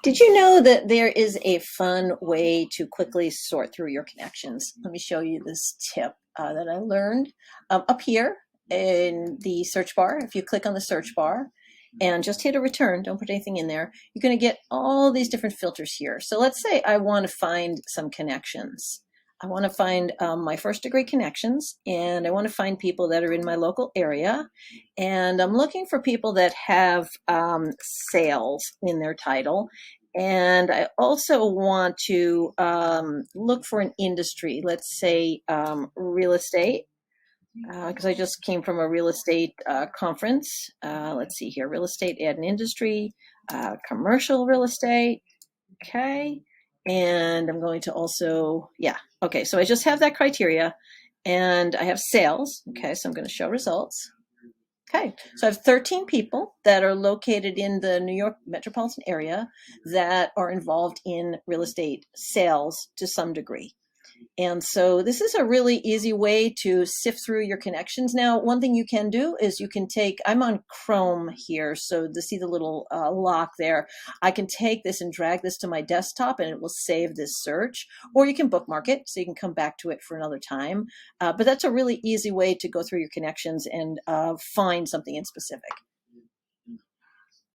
Did you know that there is a fun way to quickly sort through your connections? Let me show you this tip that I learned up here in the search bar. If you click on the search bar and just hit a return, don't put anything in there, you're going to get all these different filters here. So let's say I want to find some connections. I want to find my first degree connections, and I want to find people that are in my local area. And I'm looking for people that have sales in their title. And I also want to look for an industry, let's say real estate, because I just came from a real estate conference. Let's see here, real estate, add an industry, commercial real estate. Okay. And I'm going to also, yeah. Okay. So I just have that criteria and I have sales. Okay. So I'm going to show results. Okay. So I have 13 people that are located in the New York metropolitan area that are involved in real estate sales to some degree. And so this is a really easy way to sift through your connections. Now, one thing you can do is you can take, I'm on Chrome here, so to see the little lock there, I can take this and drag this to my desktop and it will save this search, or you can bookmark it so you can come back to it for another time. But that's a really easy way to go through your connections and find something in specific.